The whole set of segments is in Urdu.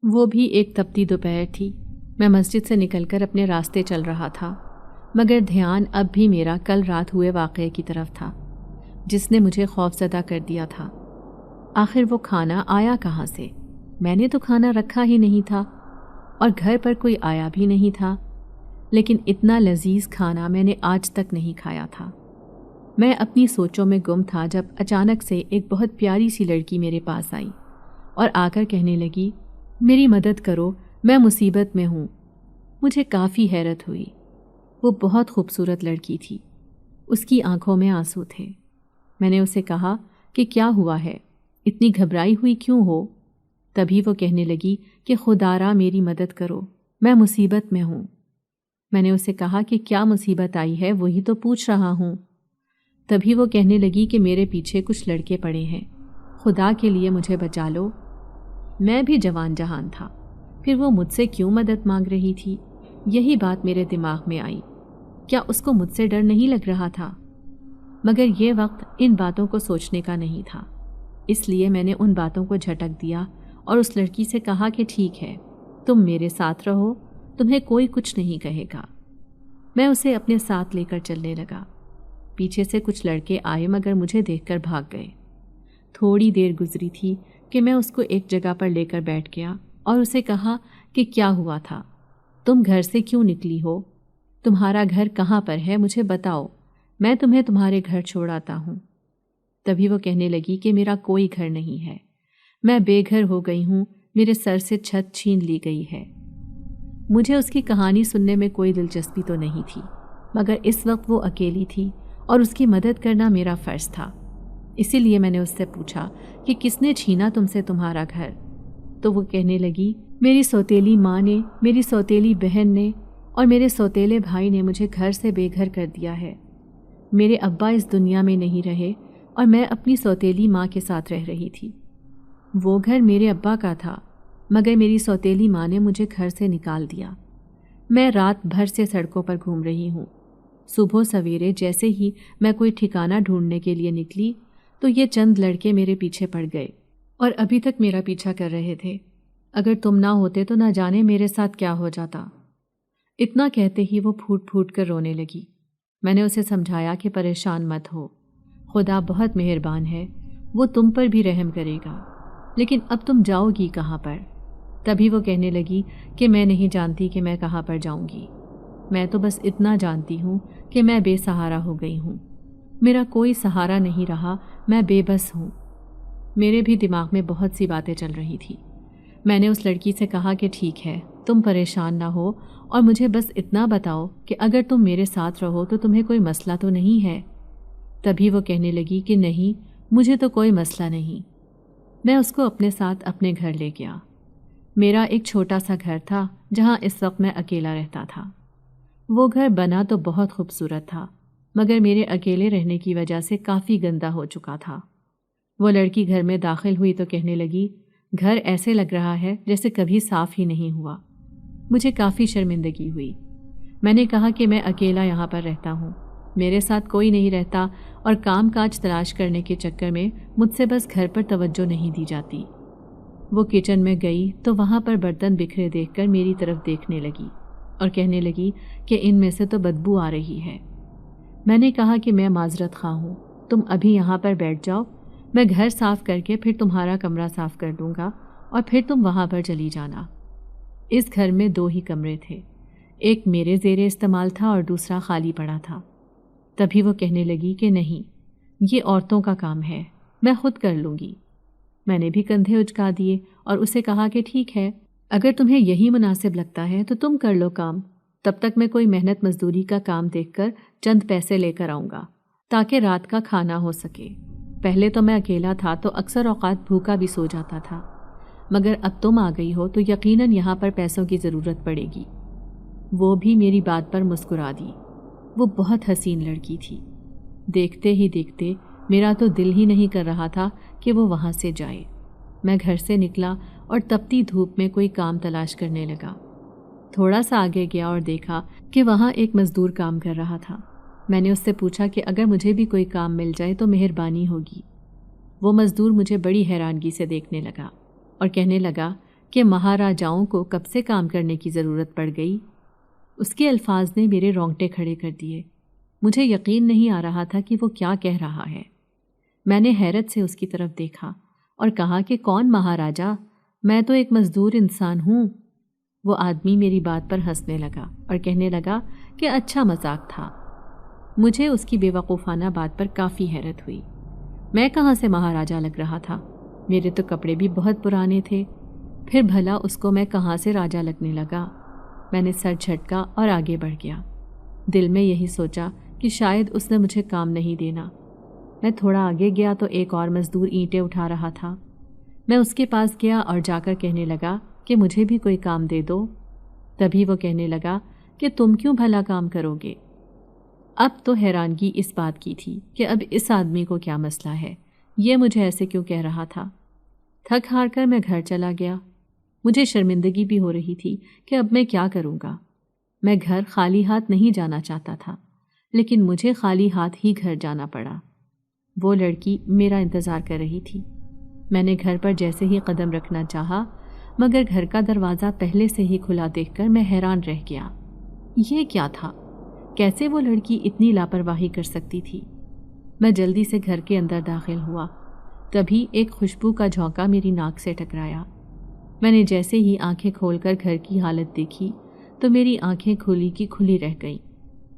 وہ بھی ایک تپتی دوپہر تھی۔ میں مسجد سے نکل کر اپنے راستے چل رہا تھا، مگر دھیان اب بھی میرا کل رات ہوئے واقعے کی طرف تھا جس نے مجھے خوفزدہ کر دیا تھا۔ آخر وہ کھانا آیا کہاں سے؟ میں نے تو کھانا رکھا ہی نہیں تھا اور گھر پر کوئی آیا بھی نہیں تھا، لیکن اتنا لذیذ کھانا میں نے آج تک نہیں کھایا تھا۔ میں اپنی سوچوں میں گم تھا جب اچانک سے ایک بہت پیاری سی لڑکی میرے پاس آئی اور آ کر کہنے لگی، میری مدد کرو، میں مصیبت میں ہوں۔ مجھے کافی حیرت ہوئی۔ وہ بہت خوبصورت لڑکی تھی، اس کی آنکھوں میں آنسو تھے۔ میں نے اسے کہا کہ کیا ہوا ہے، اتنی گھبرائی ہوئی کیوں ہو؟ تبھی وہ کہنے لگی کہ خدا را میری مدد کرو، میں مصیبت میں ہوں۔ میں نے اسے کہا کہ کیا مصیبت آئی ہے، وہی تو پوچھ رہا ہوں۔ تبھی وہ کہنے لگی کہ میرے پیچھے کچھ لڑکے پڑے ہیں، خدا کے لیے مجھے بچا لو۔ میں بھی جوان جہان تھا، پھر وہ مجھ سے کیوں مدد مانگ رہی تھی؟ یہی بات میرے دماغ میں آئی۔ کیا اس کو مجھ سے ڈر نہیں لگ رہا تھا؟ مگر یہ وقت ان باتوں کو سوچنے کا نہیں تھا، اس لیے میں نے ان باتوں کو جھٹک دیا اور اس لڑکی سے کہا کہ ٹھیک ہے، تم میرے ساتھ رہو، تمہیں کوئی کچھ نہیں کہے گا۔ میں اسے اپنے ساتھ لے کر چلنے لگا۔ پیچھے سے کچھ لڑکے آئے مگر مجھے دیکھ کر بھاگ گئے۔ تھوڑی دیر گزری تھی کہ میں اس کو ایک جگہ پر لے کر بیٹھ گیا اور اسے کہا کہ کیا ہوا تھا، تم گھر سے کیوں نکلی ہو؟ تمہارا گھر کہاں پر ہے، مجھے بتاؤ، میں تمہیں تمہارے گھر چھوڑ آتا ہوں۔ تبھی وہ کہنے لگی کہ میرا کوئی گھر نہیں ہے، میں بے گھر ہو گئی ہوں، میرے سر سے چھت چھین لی گئی ہے۔ مجھے اس کی کہانی سننے میں کوئی دلچسپی تو نہیں تھی، مگر اس وقت وہ اکیلی تھی اور اس کی مدد کرنا میرا فرض تھا۔ اسی لیے میں نے اس سے پوچھا کہ کس نے چھینا تم سے تمہارا گھر؟ تو وہ کہنے لگی، میری سوتیلی ماں نے، میری سوتیلی بہن نے اور میرے سوتیلے بھائی نے مجھے گھر سے بے گھر کر دیا ہے۔ میرے ابا اس دنیا میں نہیں رہے اور میں اپنی سوتیلی ماں کے ساتھ رہ رہی تھی۔ وہ گھر میرے ابا کا تھا، مگر میری سوتیلی ماں نے مجھے گھر سے نکال دیا۔ میں رات بھر سے سڑکوں پر گھوم رہی ہوں۔ صبح سویرے جیسے ہی میں کوئی ٹھکانہ ڈھونڈنے کے لیے نکلی تو یہ چند لڑکے میرے پیچھے پڑ گئے اور ابھی تک میرا پیچھا کر رہے تھے۔ اگر تم نہ ہوتے تو نہ جانے میرے ساتھ کیا ہو جاتا۔ اتنا کہتے ہی وہ پھوٹ پھوٹ کر رونے لگی۔ میں نے اسے سمجھایا کہ پریشان مت ہو، خدا بہت مہربان ہے، وہ تم پر بھی رحم کرے گا، لیکن اب تم جاؤ گی کہاں پر؟ تبھی وہ کہنے لگی کہ میں نہیں جانتی کہ میں کہاں پر جاؤں گی، میں تو بس اتنا جانتی ہوں کہ میں بے سہارا ہو گئی ہوں، میرا کوئی سہارا نہیں رہا، میں بے بس ہوں۔ میرے بھی دماغ میں بہت سی باتیں چل رہی تھی۔ میں نے اس لڑکی سے کہا کہ ٹھیک ہے، تم پریشان نہ ہو اور مجھے بس اتنا بتاؤ کہ اگر تم میرے ساتھ رہو تو تمہیں کوئی مسئلہ تو نہیں ہے؟ تبھی وہ کہنے لگی کہ نہیں، مجھے تو کوئی مسئلہ نہیں۔ میں اس کو اپنے ساتھ اپنے گھر لے گیا۔ میرا ایک چھوٹا سا گھر تھا جہاں اس وقت میں اکیلا رہتا تھا۔ وہ گھر بنا تو بہت خوبصورت تھا، مگر میرے اکیلے رہنے کی وجہ سے کافی گندا ہو چکا تھا۔ وہ لڑکی گھر میں داخل ہوئی تو کہنے لگی، گھر ایسے لگ رہا ہے جیسے کبھی صاف ہی نہیں ہوا۔ مجھے کافی شرمندگی ہوئی۔ میں نے کہا کہ میں اکیلا یہاں پر رہتا ہوں، میرے ساتھ کوئی نہیں رہتا اور کام کاج تلاش کرنے کے چکر میں مجھ سے بس گھر پر توجہ نہیں دی جاتی۔ وہ کچن میں گئی تو وہاں پر برتن بکھرے دیکھ کر میری طرف دیکھنے لگی اور کہنے لگی کہ ان میں سے تو بدبو آ رہی ہے۔ میں نے کہا کہ میں معذرت خواہ ہوں، تم ابھی یہاں پر بیٹھ جاؤ، میں گھر صاف کر کے پھر تمہارا کمرہ صاف کر دوں گا اور پھر تم وہاں پر چلی جانا۔ اس گھر میں 2 ہی کمرے تھے، ایک میرے زیر استعمال تھا اور دوسرا خالی پڑا تھا۔ تبھی وہ کہنے لگی کہ نہیں، یہ عورتوں کا کام ہے، میں خود کر لوں گی۔ میں نے بھی کندھے اچکا دیے اور اسے کہا کہ ٹھیک ہے، اگر تمہیں یہی مناسب لگتا ہے تو تم کر لو کام، تب تک میں کوئی محنت مزدوری کا کام دیکھ کر چند پیسے لے کر آؤں گا تاکہ رات کا کھانا ہو سکے۔ پہلے تو میں اکیلا تھا تو اکثر اوقات بھوکا بھی سو جاتا تھا، مگر اب تم آ گئی ہو تو یقیناً یہاں پر پیسوں کی ضرورت پڑے گی۔ وہ بھی میری بات پر مسکرا دی۔ وہ بہت حسین لڑکی تھی، دیکھتے ہی دیکھتے میرا تو دل ہی نہیں کر رہا تھا کہ وہ وہاں سے جائے۔ میں گھر سے نکلا اور تپتی دھوپ میں کوئی کام تلاش کرنے لگا۔ تھوڑا سا آگے گیا اور دیکھا کہ وہاں ایک مزدور کام کر رہا تھا۔ میں نے اس سے پوچھا کہ اگر مجھے بھی کوئی کام مل جائے تو مہربانی ہوگی۔ وہ مزدور مجھے بڑی حیرانگی سے دیکھنے لگا اور کہنے لگا کہ مہاراجاؤں کو کب سے کام کرنے کی ضرورت پڑ گئی؟ اس کے الفاظ نے میرے رونگٹے کھڑے کر دیے۔ مجھے یقین نہیں آ رہا تھا کہ وہ کیا کہہ رہا ہے۔ میں نے حیرت سے اس کی طرف دیکھا اور کہا کہ کون مہاراجا؟ میں تو ایک مزدور انسان ہوں۔ وہ آدمی میری بات پر ہنسنے لگا اور کہنے لگا کہ اچھا مذاق تھا۔ مجھے اس کی بے وقوفانہ بات پر کافی حیرت ہوئی۔ میں کہاں سے مہاراجا لگ رہا تھا؟ میرے تو کپڑے بھی بہت پرانے تھے، پھر بھلا اس کو میں کہاں سے راجا لگنے لگا؟ میں نے سر جھٹکا اور آگے بڑھ گیا، دل میں یہی سوچا کہ شاید اس نے مجھے کام نہیں دینا۔ میں تھوڑا آگے گیا تو ایک اور مزدور اینٹیں اٹھا رہا تھا۔ میں اس کے پاس گیا اور جا کر کہنے لگا کہ مجھے بھی کوئی کام دے دو۔ تبھی وہ کہنے لگا کہ تم کیوں بھلا کام کرو گے؟ اب تو حیرانگی اس بات کی تھی کہ اب اس آدمی کو کیا مسئلہ ہے، یہ مجھے ایسے کیوں کہہ رہا تھا۔ تھک ہار کر میں گھر چلا گیا۔ مجھے شرمندگی بھی ہو رہی تھی کہ اب میں کیا کروں گا۔ میں گھر خالی ہاتھ نہیں جانا چاہتا تھا، لیکن مجھے خالی ہاتھ ہی گھر جانا پڑا۔ وہ لڑکی میرا انتظار کر رہی تھی۔ میں نے گھر پر جیسے ہی قدم رکھنا چاہا، مگر گھر کا دروازہ پہلے سے ہی کھلا دیکھ کر میں حیران رہ گیا۔ یہ کیا تھا؟ کیسے وہ لڑکی اتنی لاپرواہی کر سکتی تھی؟ میں جلدی سے گھر کے اندر داخل ہوا، تبھی ایک خوشبو کا جھونکا میری ناک سے ٹکرایا۔ میں نے جیسے ہی آنکھیں کھول کر گھر کی حالت دیکھی تو میری آنکھیں کھلی کی کھلی رہ گئیں،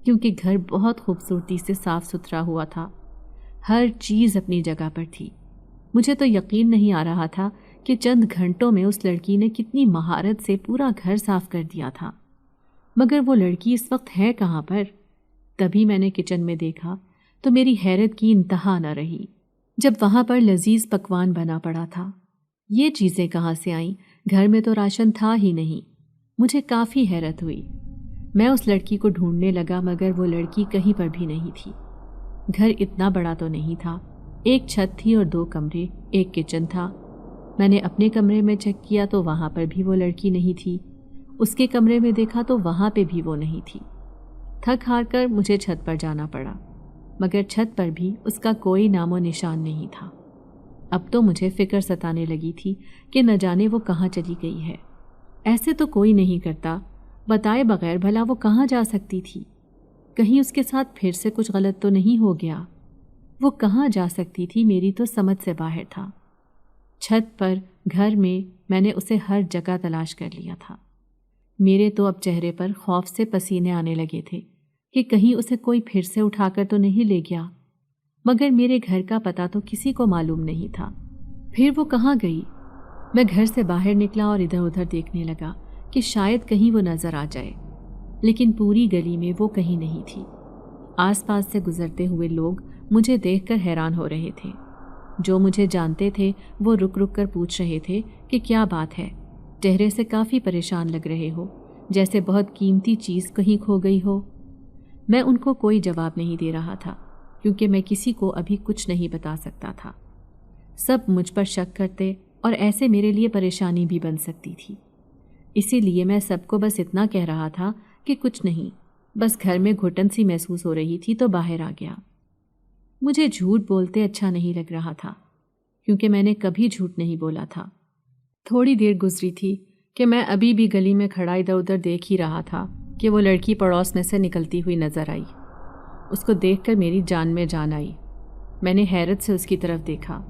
کیونکہ گھر بہت خوبصورتی سے صاف ستھرا ہوا تھا۔ ہر چیز اپنی جگہ پر تھی۔ مجھے تو یقین نہیں آ رہا تھا کہ چند گھنٹوں میں اس لڑکی نے کتنی مہارت سے پورا گھر صاف کر دیا تھا۔ مگر وہ لڑکی اس وقت ہے کہاں پر؟ تبھی میں نے کچن میں دیکھا تو میری حیرت کی انتہا نہ رہی جب وہاں پر لذیذ پکوان بنا پڑا تھا۔ یہ چیزیں کہاں سے آئیں؟ گھر میں تو راشن تھا ہی نہیں۔ مجھے کافی حیرت ہوئی۔ میں اس لڑکی کو ڈھونڈنے لگا، مگر وہ لڑکی کہیں پر بھی نہیں تھی۔ گھر اتنا بڑا تو نہیں تھا، ایک چھت تھی اور 2 کمرے، ایک کچن تھا۔ میں نے اپنے کمرے میں چیک کیا تو وہاں پر بھی وہ لڑکی نہیں تھی۔ اس کے کمرے میں دیکھا تو وہاں پہ بھی وہ نہیں تھی۔ تھک ہار کر مجھے چھت پر جانا پڑا، مگر چھت پر بھی اس کا کوئی نام و نشان نہیں تھا۔ اب تو مجھے فکر ستانے لگی تھی کہ نہ جانے وہ کہاں چلی گئی ہے۔ ایسے تو کوئی نہیں کرتا، بتائے بغیر بھلا وہ کہاں جا سکتی تھی؟ کہیں اس کے ساتھ پھر سے کچھ غلط تو نہیں ہو گیا؟ وہ کہاں جا سکتی تھی؟ میری تو سمجھ سے باہر تھا۔ چھت پر، گھر میں نے اسے ہر جگہ تلاش کر لیا تھا۔ میرے تو اب چہرے پر خوف سے پسینے آنے لگے تھے کہ کہیں اسے کوئی پھر سے اٹھا کر تو نہیں لے گیا۔ مگر میرے گھر کا پتہ تو کسی کو معلوم نہیں تھا۔ پھر وہ کہاں گئی؟ میں گھر سے باہر نکلا اور ادھر ادھر دیکھنے لگا کہ شاید کہیں وہ نظر آ جائے، لیکن پوری گلی میں وہ کہیں نہیں تھی۔ آس پاس سے گزرتے ہوئے لوگ مجھے دیکھ کر حیران ہو رہے تھے۔ جو مجھے جانتے تھے وہ رک رک کر پوچھ رہے تھے کہ کیا بات ہے، چہرے سے کافی پریشان لگ رہے ہو، جیسے بہت قیمتی چیز کہیں کھو گئی ہو۔ میں ان کو کوئی جواب نہیں دے رہا تھا، کیونکہ میں کسی کو ابھی کچھ نہیں بتا سکتا تھا۔ سب مجھ پر شک کرتے اور ایسے میرے لیے پریشانی بھی بن سکتی تھی۔ اسی لیے میں سب کو بس اتنا کہہ رہا تھا کہ کچھ نہیں، بس گھر میں گھٹن سی محسوس ہو رہی تھی تو باہر آ گیا۔ مجھے جھوٹ بولتے اچھا نہیں لگ رہا تھا، کیونکہ میں نے کبھی جھوٹ نہیں بولا تھا۔ تھوڑی دیر گزری تھی کہ میں ابھی بھی گلی میں کھڑا ادھر ادھر دیکھ ہی رہا تھا کہ وہ لڑکی پڑوس میں سے نکلتی ہوئی نظر آئی۔ اس کو دیکھ کر میری جان میں جان آئی۔ میں نے حیرت سے اس کی طرف دیکھا۔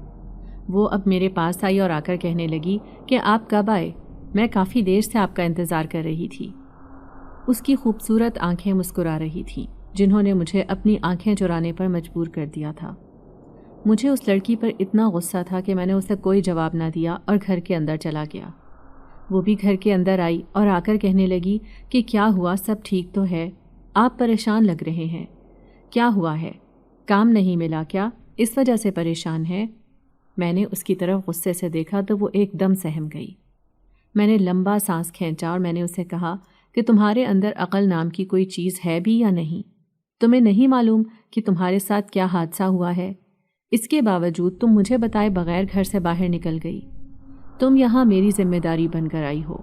وہ اب میرے پاس آئی اور آ کر کہنے لگی کہ آپ کب آئے؟ میں کافی دیر سے آپ کا انتظار کر رہی تھی۔ اس کی خوبصورت آنکھیں مسکرا رہی تھیں، جنہوں نے مجھے اپنی آنکھیں چرانے پر مجبور کر دیا تھا۔ مجھے اس لڑکی پر اتنا غصہ تھا کہ میں نے اسے کوئی جواب نہ دیا اور گھر کے اندر چلا گیا۔ وہ بھی گھر کے اندر آئی اور آ کر کہنے لگی کہ کیا ہوا، سب ٹھیک تو ہے؟ آپ پریشان لگ رہے ہیں، کیا ہوا ہے؟ کام نہیں ملا کیا؟ اس وجہ سے پریشان ہے؟ میں نے اس کی طرف غصے سے دیکھا تو وہ ایک دم سہم گئی۔ میں نے لمبا سانس کھینچا اور میں نے اسے کہا کہ تمہارے اندر عقل نام کی کوئی چیز ہے بھی یا نہیں؟ تمہیں نہیں معلوم کہ تمہارے ساتھ کیا حادثہ ہوا ہے؟ اس کے باوجود تم مجھے بتائے بغیر گھر سے باہر نکل گئی۔ تم یہاں میری ذمہ داری بن کر آئی ہو،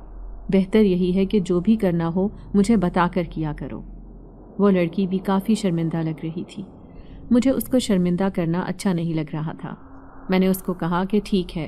بہتر یہی ہے کہ جو بھی کرنا ہو مجھے بتا کر کیا کرو۔ وہ لڑکی بھی کافی شرمندہ لگ رہی تھی۔ مجھے اس کو شرمندہ کرنا اچھا نہیں لگ رہا تھا۔ میں نے اس کو کہا کہ ٹھیک ہے،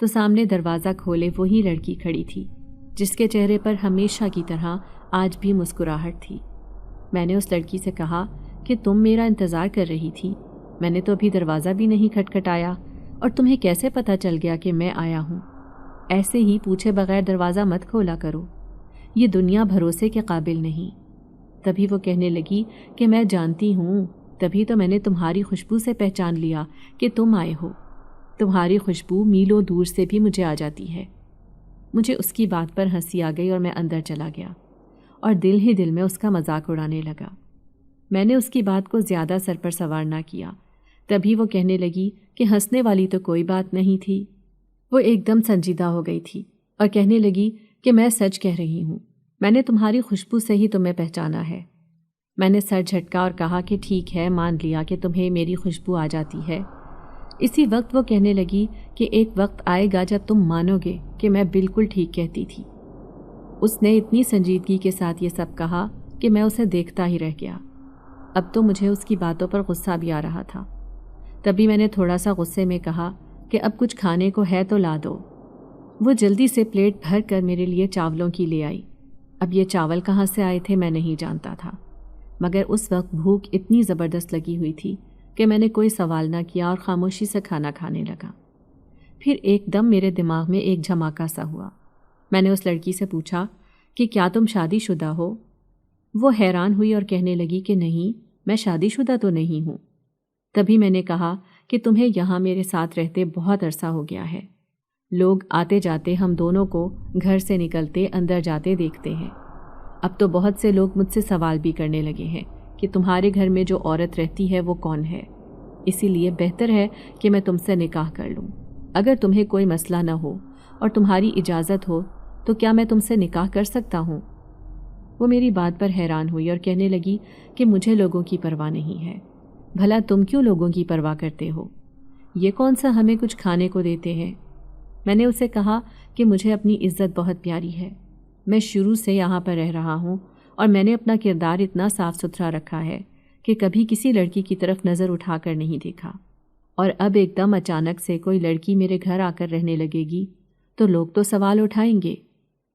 تو سامنے دروازہ کھولے وہی لڑکی کھڑی تھی جس کے چہرے پر ہمیشہ کی طرح آج بھی مسکراہٹ تھی۔ میں نے اس لڑکی سے کہا کہ تم میرا انتظار کر رہی تھی، میں نے تو ابھی دروازہ بھی نہیں کھٹکھٹایا، اور تمہیں کیسے پتہ چل گیا کہ میں آیا ہوں؟ ایسے ہی پوچھے بغیر دروازہ مت کھولا کرو، یہ دنیا بھروسے کے قابل نہیں۔ تبھی وہ کہنے لگی کہ میں جانتی ہوں، تبھی تو میں نے تمہاری خوشبو سے پہچان لیا کہ تم آئے ہو۔ تمہاری خوشبو میلوں دور سے بھی مجھے آ جاتی ہے۔ مجھے اس کی بات پر ہنسی آ گئی اور میں اندر چلا گیا اور دل ہی دل میں اس کا مذاق اڑانے لگا۔ میں نے اس کی بات کو زیادہ سر پر سوار نہ کیا۔ تبھی وہ کہنے لگی کہ ہنسنے والی تو کوئی بات نہیں تھی۔ وہ ایک دم سنجیدہ ہو گئی تھی اور کہنے لگی کہ میں سچ کہہ رہی ہوں، میں نے تمہاری خوشبو سے ہی تمہیں پہچانا ہے۔ میں نے سر جھٹکا اور کہا کہ ٹھیک ہے، مان لیا کہ تمہیں میری خوشبو آ جاتی ہے۔ اسی وقت وہ کہنے لگی کہ ایک وقت آئے گا جب تم مانو گے کہ میں بالکل ٹھیک کہتی تھی۔ اس نے اتنی سنجیدگی کے ساتھ یہ سب کہا کہ میں اسے دیکھتا ہی رہ گیا۔ اب تو مجھے اس کی باتوں پر غصہ بھی آ رہا تھا۔ تبھی میں نے تھوڑا سا غصے میں کہا کہ اب کچھ کھانے کو ہے تو لا دو۔ وہ جلدی سے پلیٹ بھر کر میرے لیے چاولوں کی لے آئی۔ اب یہ چاول کہاں سے آئے تھے میں نہیں جانتا تھا، مگر اس وقت بھوک اتنی زبردست لگی ہوئی تھی کہ میں نے کوئی سوال نہ کیا اور خاموشی سے کھانا کھانے لگا۔ پھر ایک دم میرے دماغ میں ایک جھماکا سا ہوا۔ میں نے اس لڑکی سے پوچھا کہ کیا تم شادی شدہ ہو؟ وہ حیران ہوئی اور کہنے لگی کہ نہیں، میں شادی شدہ تو نہیں ہوں۔ تبھی میں نے کہا کہ تمہیں یہاں میرے ساتھ رہتے بہت عرصہ ہو گیا ہے، لوگ آتے جاتے ہم دونوں کو گھر سے نکلتے اندر جاتے دیکھتے ہیں۔ اب تو بہت سے لوگ مجھ سے سوال بھی کرنے لگے ہیں کہ تمہارے گھر میں جو عورت رہتی ہے وہ کون ہے، اسی لیے بہتر ہے کہ میں تم سے نکاح کر لوں۔ اگر تمہیں کوئی مسئلہ نہ ہو اور تمہاری اجازت ہو تو کیا میں تم سے نکاح کر سکتا ہوں؟ وہ میری بات پر حیران ہوئی اور کہنے لگی کہ مجھے لوگوں کی پرواہ نہیں ہے۔ بھلا تم کیوں لوگوں کی پرواہ کرتے ہو؟ یہ کون سا ہمیں کچھ کھانے کو دیتے ہیں؟ میں نے اسے کہا کہ مجھے اپنی عزت بہت پیاری ہے، میں شروع سے یہاں پر رہ رہا ہوں اور میں نے اپنا کردار اتنا صاف ستھرا رکھا ہے کہ کبھی کسی لڑکی کی طرف نظر اٹھا کر نہیں دیکھا، اور اب ایک دم اچانک سے کوئی لڑکی میرے گھر آ کر رہنے لگے گی تو لوگ تو سوال اٹھائیں گے،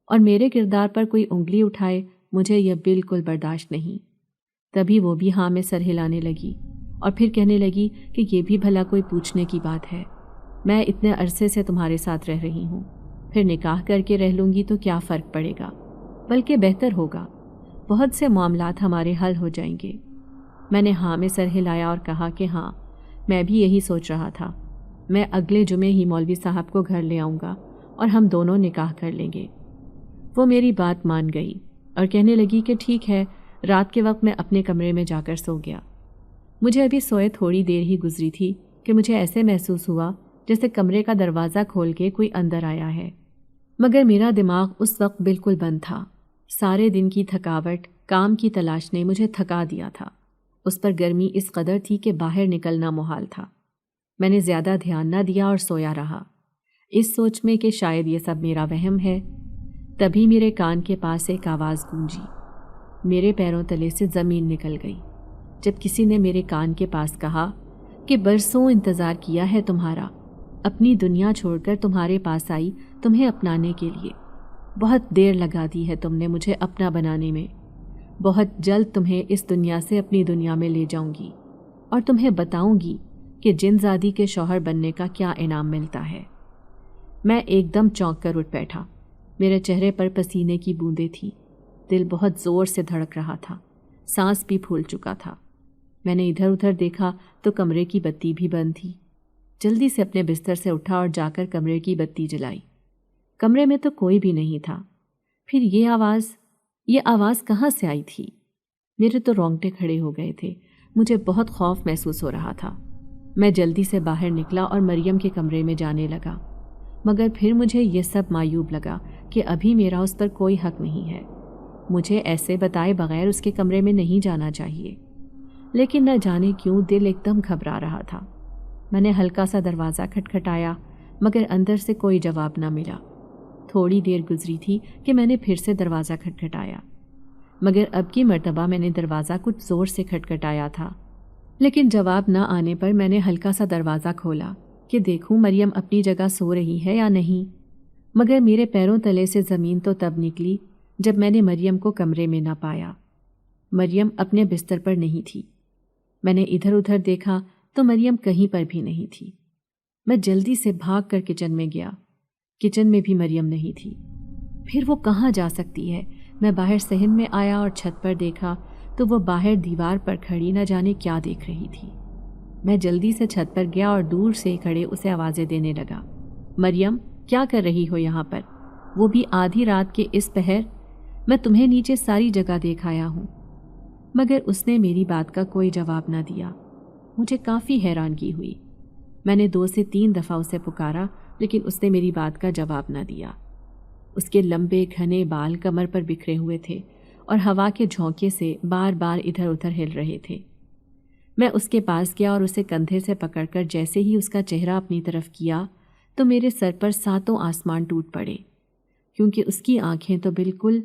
اور میرے کردار پر کوئی انگلی اٹھائے مجھے یہ بالکل برداشت نہیں۔ تبھی وہ بھی ہاں میں سر ہلانے لگی اور پھر کہنے لگی کہ یہ بھی بھلا کوئی پوچھنے کی بات ہے، میں اتنے عرصے سے تمہارے ساتھ رہ رہی ہوں، پھر نکاح کر کے رہ لوں گی تو کیا فرق پڑے گا، بلکہ بہتر ہوگا، بہت سے معاملات ہمارے حل ہو جائیں گے۔ میں نے ہاں میں سر ہلایا اور کہا کہ ہاں، میں بھی یہی سوچ رہا تھا، میں اگلے جمعے ہی مولوی صاحب کو گھر لے آؤں گا اور ہم دونوں نکاح کر لیں گے۔ وہ میری بات مان گئی اور کہنے لگی کہ ٹھیک ہے۔ رات کے وقت میں اپنے کمرے میں جا کر سو گیا۔ مجھے ابھی سوئے تھوڑی دیر ہی گزری تھی کہ مجھے ایسے محسوس ہوا جیسے کمرے کا دروازہ کھول کے کوئی اندر آیا ہے، مگر میرا دماغ اس وقت بالکل بند تھا۔ سارے دن کی تھکاوٹ، کام کی تلاش نے مجھے تھکا دیا تھا، اس پر گرمی اس قدر تھی کہ باہر نکلنا محال تھا۔ میں نے زیادہ دھیان نہ دیا اور سویا رہا، اس سوچ میں کہ شاید یہ سب میرا وہم ہے۔ تبھی میرے کان کے پاس ایک آواز گونجی، میرے پیروں تلے سے زمین نکل گئی جب کسی نے میرے کان کے پاس کہا کہ برسوں انتظار کیا ہے تمہارا، اپنی دنیا چھوڑ کر تمہارے پاس آئی تمہیں اپنانے کے لیے، بہت دیر لگا دی ہے تم نے مجھے اپنا بنانے میں، بہت جلد تمہیں اس دنیا سے اپنی دنیا میں لے جاؤں گی اور تمہیں بتاؤں گی کہ جن زادی کے شوہر بننے کا کیا انعام ملتا ہے۔ میں ایک دم چونک کر اٹھ بیٹھا، میرے چہرے پر پسینے کی بوندیں تھیں، دل بہت زور سے دھڑک رہا تھا، سانس بھی پھول چکا تھا۔ میں نے ادھر ادھر دیکھا تو کمرے کی بتی بھی بند تھی۔ جلدی سے اپنے بستر سے اٹھا اور جا کر کمرے کی بتی جلائی۔ کمرے میں تو کوئی بھی نہیں تھا۔ پھر یہ آواز کہاں سے آئی تھی؟ میرے تو رونگٹے کھڑے ہو گئے تھے، مجھے بہت خوف محسوس ہو رہا تھا۔ میں جلدی سے باہر نکلا اور مریم کے کمرے میں جانے لگا، مگر پھر مجھے یہ سب معیوب لگا کہ ابھی میرا اس پر کوئی حق نہیں ہے، مجھے ایسے بتائے بغیر اس کے کمرے میں نہیں جانا چاہیے۔ لیکن نہ جانے کیوں دل ایک دم گھبرا رہا تھا۔ میں نے ہلکا سا دروازہ کھٹکھٹایا مگر اندر سے کوئی جواب نہ ملا۔ تھوڑی دیر گزری تھی کہ میں نے پھر سے دروازہ کھٹکھٹایا، مگر اب کی مرتبہ میں نے دروازہ کچھ زور سے کھٹکھٹایا تھا، لیکن جواب نہ آنے پر میں نے ہلکا سا دروازہ کھولا کہ دیکھوں مریم اپنی جگہ سو رہی ہے یا نہیں، مگر میرے پیروں تلے سے زمین تو تب نکلی جب میں نے مریم کو کمرے میں نہ پایا۔ مریم اپنے بستر پر نہیں تھی۔ میں نے ادھر ادھر دیکھا تو مریم کہیں پر بھی نہیں تھی۔ میں جلدی سے بھاگ کر کچن میں گیا۔ کچن میں بھی مریم نہیں تھی۔ پھر وہ کہاں جا سکتی ہے؟ میں باہر صحن میں آیا اور چھت پر دیکھا تو وہ باہر دیوار پر کھڑی نہ جانے کیا دیکھ رہی تھی۔ میں جلدی سے چھت پر گیا اور دور سے کھڑے اسے آوازیں دینے لگا، مریم کیا کر رہی ہو یہاں پر؟ وہ بھی آدھی رات کے اس پہر؟ میں تمہیں نیچے ساری جگہ دیکھ آیا ہوں۔ مگر اس نے میری بات کا کوئی جواب نہ دیا۔ مجھے کافی حیرانگی ہوئی۔ میں نے 2 سے 3 دفعہ اسے پکارا لیکن اس نے میری بات کا جواب نہ دیا۔ اس کے لمبے گھنے بال کمر پر بکھرے ہوئے تھے اور ہوا کے جھونکے سے بار بار ادھر ادھر ہل رہے تھے۔ میں اس کے پاس گیا اور اسے کندھے سے پکڑ کر جیسے ہی اس کا چہرہ اپنی طرف کیا تو میرے سر پر 7 آسمان ٹوٹ پڑے، کیونکہ اس کی آنکھیں تو بالکل…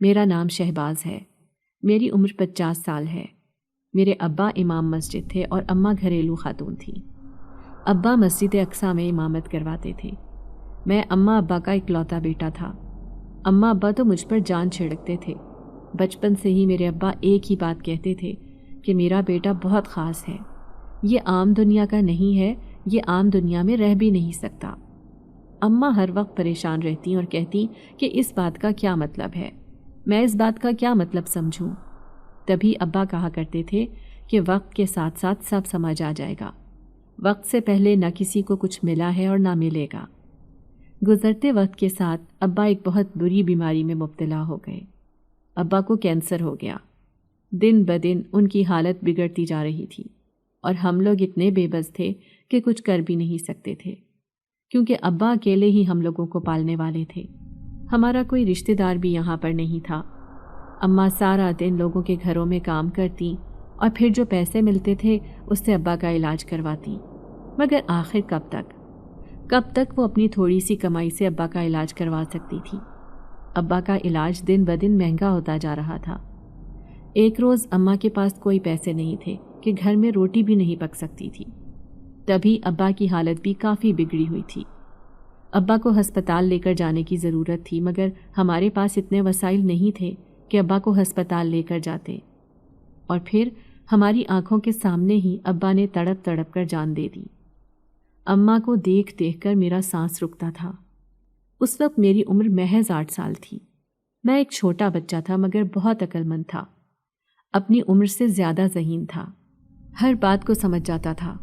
میرا نام شہباز ہے، میری عمر 50 سال ہے، میرے ابا امام مسجد تھے اور اماں گھریلو خاتون تھیں۔ ابا مسجد اقصیٰ میں امامت کرواتے تھے۔ میں اماں ابا کا اکلوتا بیٹا تھا۔ اماں ابا تو مجھ پر جان چھڑکتے تھے۔ بچپن سے ہی میرے ابا ایک ہی بات کہتے تھے کہ میرا بیٹا بہت خاص ہے، یہ عام دنیا کا نہیں ہے، یہ عام دنیا میں رہ بھی نہیں سکتا۔ اماں ہر وقت پریشان رہتی اور کہتی کہ اس بات کا کیا مطلب ہے، میں اس بات کا کیا مطلب سمجھوں؟ تبھی ابا کہا کرتے تھے کہ وقت کے ساتھ ساتھ سب سمجھ آ جائے گا، وقت سے پہلے نہ کسی کو کچھ ملا ہے اور نہ ملے گا۔ گزرتے وقت کے ساتھ ابا ایک بہت بری بیماری میں مبتلا ہو گئے۔ ابا کو کینسر ہو گیا۔ دن بدن ان کی حالت بگڑتی جا رہی تھی اور ہم لوگ اتنے بے بس تھے کہ کچھ کر بھی نہیں سکتے تھے، کیونکہ ابا اکیلے ہی ہم لوگوں کو پالنے والے تھے۔ ہمارا کوئی رشتہ دار بھی یہاں پر نہیں تھا۔ اماں سارا دن لوگوں کے گھروں میں کام کرتی اور پھر جو پیسے ملتے تھے اس سے ابا کا علاج کرواتی، مگر آخر کب تک وہ اپنی تھوڑی سی کمائی سے ابا کا علاج کروا سکتی تھی؟ ابا کا علاج دن بدن مہنگا ہوتا جا رہا تھا۔ ایک روز اماں کے پاس کوئی پیسے نہیں تھے کہ گھر میں روٹی بھی نہیں پک سکتی تھی۔ تبھی ابا کی حالت بھی کافی بگڑی ہوئی تھی۔ ابا کو ہسپتال لے کر جانے کی ضرورت تھی، مگر ہمارے پاس اتنے وسائل نہیں تھے کہ ابا کو ہسپتال لے کر جاتے، اور پھر ہماری آنکھوں کے سامنے ہی ابا نے تڑپ تڑپ کر جان دے دی۔ اماں کو دیکھ دیکھ کر میرا سانس رکتا تھا۔ اس وقت میری عمر محض 8 سال تھی۔ میں ایک چھوٹا بچہ تھا مگر بہت عقل مند تھا، اپنی عمر سے زیادہ ذہین تھا، ہر بات کو سمجھ جاتا تھا۔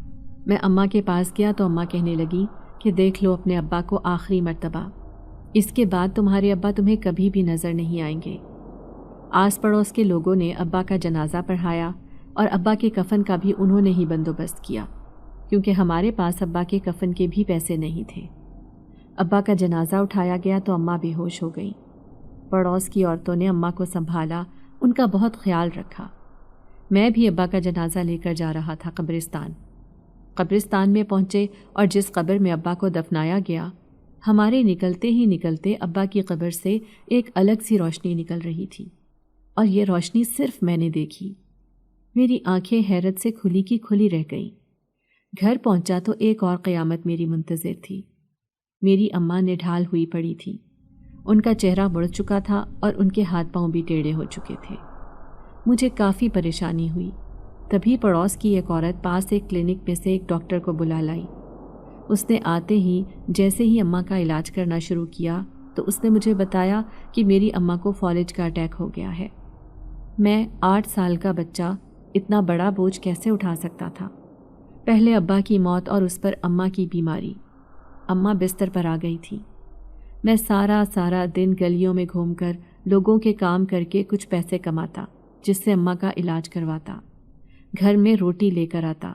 میں اماں کے پاس گیا تو اماں کہنے لگی کہ دیکھ لو اپنے ابا کو آخری مرتبہ، اس کے بعد تمہارے ابا تمہیں کبھی بھی نظر نہیں آئیں گے۔ آس پڑوس کے لوگوں نے ابا کا جنازہ پڑھایا اور ابا کے کفن کا بھی انہوں نے ہی بندوبست کیا، کیونکہ ہمارے پاس ابا کے کفن کے بھی پیسے نہیں تھے۔ ابا کا جنازہ اٹھایا گیا تو اماں بے ہوش ہو گئی۔ پڑوس کی عورتوں نے اماں کو سنبھالا، ان کا بہت خیال رکھا۔ میں بھی ابا کا جنازہ لے کر جا رہا تھا قبرستان میں پہنچے اور جس قبر میں ابا کو دفنایا گیا، ہمارے نکلتے ہی نکلتے ابا کی قبر سے ایک الگ سی روشنی نکل رہی تھی، اور یہ روشنی صرف میں نے دیکھی۔ میری آنکھیں حیرت سے کھلی کی کھلی رہ گئیں۔ گھر پہنچا تو ایک اور قیامت میری منتظر تھی۔ میری اماں نڈھال ہوئی پڑی تھی، ان کا چہرہ مڑ چکا تھا اور ان کے ہاتھ پاؤں بھی ٹیڑھے ہو چکے تھے۔ مجھے کافی پریشانی ہوئی۔ تبھی پڑوس کی ایک عورت پاس ایک کلینک میں سے ایک ڈاکٹر کو بلا لائی۔ اس نے آتے ہی جیسے ہی اماں کا علاج کرنا شروع کیا تو اس نے مجھے بتایا کہ میری اماں کو فالج کا اٹیک ہو گیا ہے۔ میں 8 سال کا بچہ اتنا بڑا بوجھ کیسے اٹھا سکتا تھا؟ پہلے ابا کی موت اور اس پر اماں کی بیماری۔ اماں بستر پر آ گئی تھی۔ میں سارا دن گلیوں میں گھوم کر لوگوں کے کام کر کے کچھ پیسے کماتا، جس سے اماں کا علاج کرواتا، گھر میں روٹی لے کر آتا۔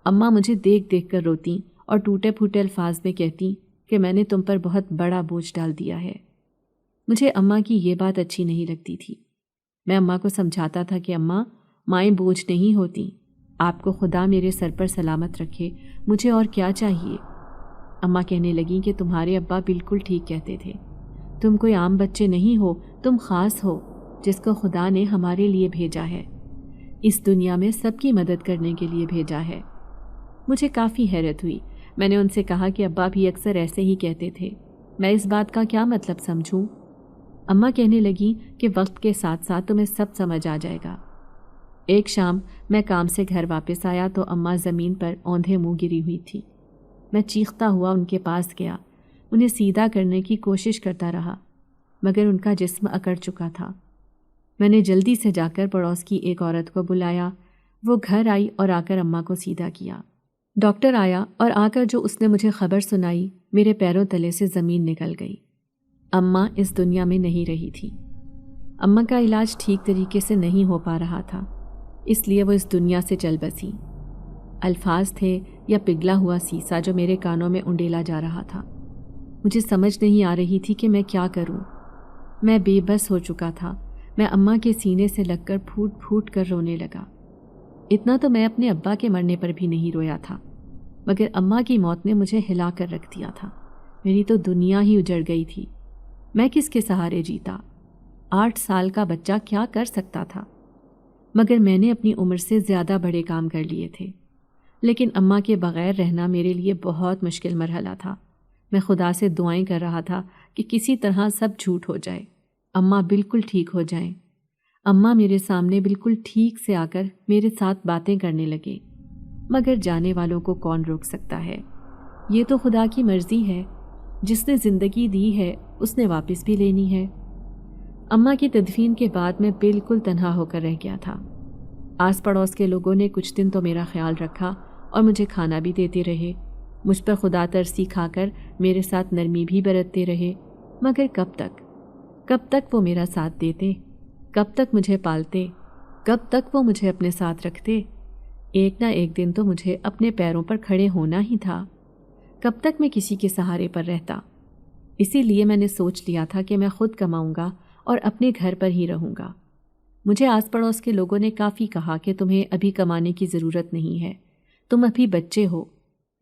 اماں مجھے دیکھ دیکھ کر روتی اور ٹوٹے پھوٹے الفاظ میں کہتی کہ میں نے تم پر بہت بڑا بوجھ ڈال دیا ہے۔ مجھے اماں کی یہ بات اچھی نہیں لگتی تھی۔ میں اماں کو سمجھاتا تھا کہ اماں، مائیں بوجھ نہیں ہوتی، آپ کو خدا میرے سر پر سلامت رکھے، مجھے اور کیا چاہیے؟ اماں کہنے لگیں کہ تمہارے ابا بالکل ٹھیک کہتے تھے، تم کوئی عام بچے نہیں ہو، تم خاص ہو جس کو خدا نے ہمارے لیے بھیجا ہے، اس دنیا میں سب کی مدد کرنے کے لیے بھیجا ہے۔ مجھے کافی حیرت ہوئی۔ میں نے ان سے کہا کہ ابا بھی اکثر ایسے ہی کہتے تھے، میں اس بات کا کیا مطلب سمجھوں؟ اماں کہنے لگیں کہ وقت کے ساتھ ساتھ تمہیں سب سمجھ آ جائے گا۔ ایک شام میں کام سے گھر واپس آیا تو اماں زمین پر اوندھے منہ گری ہوئی تھی۔ میں چیختا ہوا ان کے پاس گیا، انہیں سیدھا کرنے کی کوشش کرتا رہا، مگر ان کا جسم اکڑ چکا تھا۔ میں نے جلدی سے جا کر پڑوس کی ایک عورت کو بلایا۔ وہ گھر آئی اور آ کر اماں کو سیدھا کیا۔ ڈاکٹر آیا اور آ کر جو اس نے مجھے خبر سنائی، میرے پیروں تلے سے زمین نکل گئی۔ اماں اس دنیا میں نہیں رہی تھی۔ اماں کا علاج ٹھیک طریقے سے نہیں ہو پا رہا تھا، اس لیے وہ اس دنیا سے چل بسی۔ الفاظ تھے یا پگھلا ہوا سیسا جو میرے کانوں میں انڈیلا جا رہا تھا۔ مجھے سمجھ نہیں آ رہی تھی کہ میں کیا کروں۔ میں بے بس ہو چکا تھا۔ میں اماں کے سینے سے لگ کر پھوٹ پھوٹ کر رونے لگا۔ اتنا تو میں اپنے ابا کے مرنے پر بھی نہیں رویا تھا، مگر اماں کی موت نے مجھے ہلا کر رکھ دیا تھا۔ میری تو دنیا ہی اجڑ گئی تھی۔ میں کس کے سہارے جیتا؟ 8 سال کا بچہ کیا کر سکتا تھا؟ مگر میں نے اپنی عمر سے زیادہ بڑے کام کر لیے تھے۔ لیکن اماں کے بغیر رہنا میرے لیے بہت مشکل مرحلہ تھا۔ میں خدا سے دعائیں کر رہا تھا کہ کسی طرح سب جھوٹ ہو جائے، اماں بالکل ٹھیک ہو جائیں۔ اماں میرے سامنے بالکل ٹھیک سے آ کر میرے ساتھ باتیں کرنے لگے، مگر جانے والوں کو کون روک سکتا ہے؟ یہ تو خدا کی مرضی ہے، جس نے زندگی دی ہے اس نے واپس بھی لینی ہے۔ اماں کی تدفین کے بعد میں بالکل تنہا ہو کر رہ گیا تھا۔ آس پڑوس کے لوگوں نے کچھ دن تو میرا خیال رکھا اور مجھے کھانا بھی دیتے رہے، مجھ پر خدا ترسی کھا کر میرے ساتھ نرمی بھی برتتے رہے، مگر کب تک وہ میرا ساتھ دیتے؟ کب تک مجھے پالتے؟ کب تک وہ مجھے اپنے ساتھ رکھتے؟ ایک نہ ایک دن تو مجھے اپنے پیروں پر کھڑے ہونا ہی تھا۔ کب تک میں کسی کے سہارے پر رہتا؟ اسی لیے میں نے سوچ لیا تھا کہ میں خود کماؤں گا اور اپنے گھر پر ہی رہوں گا۔ مجھے آس پڑوس کے لوگوں نے کافی کہا کہ تمہیں ابھی کمانے کی ضرورت نہیں ہے، تم ابھی بچے ہو،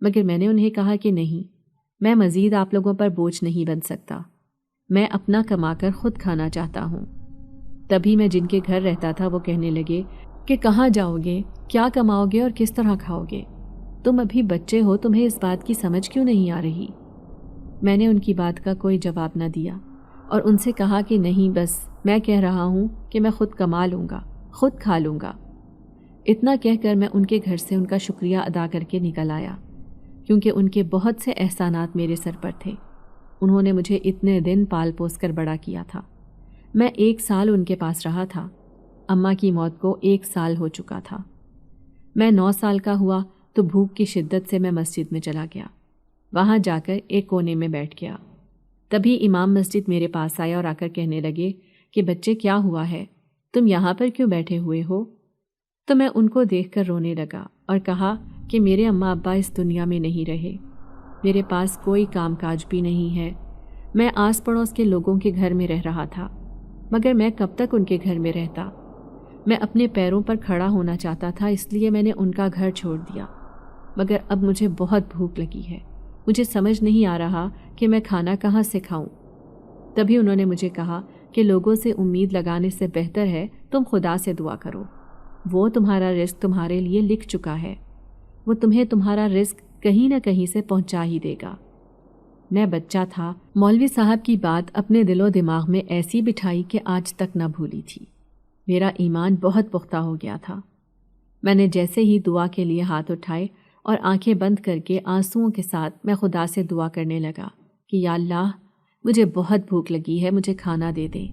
مگر میں نے انہیں کہا کہ نہیں، میں مزید آپ لوگوں پر بوجھ نہیں بن سکتا، میں اپنا کما کر خود کھانا چاہتا ہوں۔ تبھی میں جن کے گھر رہتا تھا وہ کہنے لگے کہ کہاں جاؤ گے، کیا کماؤ گے اور کس طرح کھاؤ گے؟ تم ابھی بچے ہو، تمہیں اس بات کی سمجھ کیوں نہیں آ رہی؟ میں نے ان کی بات کا کوئی جواب نہ دیا اور ان سے کہا کہ نہیں، بس میں کہہ رہا ہوں کہ میں خود کما لوں گا، خود کھا لوں گا۔ اتنا کہہ کر میں ان کے گھر سے ان کا شکریہ ادا کر کے نکل آیا، کیونکہ ان کے بہت سے احسانات میرے سر پر تھے۔ انہوں نے مجھے اتنے دن پال پوس کر بڑا کیا تھا۔ میں 1 سال ان کے پاس رہا تھا۔ اماں کی موت کو 1 سال ہو چکا تھا۔ میں 9 سال کا ہوا تو بھوک کی شدت سے میں مسجد میں چلا گیا۔ وہاں جا کر ایک کونے میں بیٹھ گیا۔ تبھی امام مسجد میرے پاس آیا اور آ کر کہنے لگے کہ بچے کیا ہوا ہے، تم یہاں پر کیوں بیٹھے ہوئے ہو؟ تو میں ان کو دیکھ کر رونے لگا اور کہا کہ میرے اماں ابا اس دنیا میں نہیں رہے، میرے پاس کوئی کام کاج بھی نہیں ہے، میں آس پڑوس کے لوگوں کے گھر میں رہ رہا تھا، مگر میں کب تک ان کے گھر میں رہتا؟ میں اپنے پیروں پر کھڑا ہونا چاہتا تھا، اس لیے میں نے ان کا گھر چھوڑ دیا، مگر اب مجھے بہت بھوک لگی ہے، مجھے سمجھ نہیں آ رہا کہ میں کھانا کہاں سے کھاؤں۔ تبھی انہوں نے مجھے کہا کہ لوگوں سے امید لگانے سے بہتر ہے تم خدا سے دعا کرو، وہ تمہارا رزق تمہارے لیے لکھ چکا ہے، وہ تمہیں تمہارا رزق کہیں نہ کہیں سے پہنچا ہی دے گا۔ میں بچہ تھا، مولوی صاحب کی بات اپنے دل و دماغ میں ایسی بٹھائی کہ آج تک نہ بھولی تھی۔ میرا ایمان بہت پختہ ہو گیا تھا۔ میں نے جیسے ہی دعا کے لیے ہاتھ اٹھائے اور آنکھیں بند کر کے آنسوؤں کے ساتھ میں خدا سے دعا کرنے لگا کہ یا اللہ، مجھے بہت بھوک لگی ہے، مجھے کھانا دے دیں۔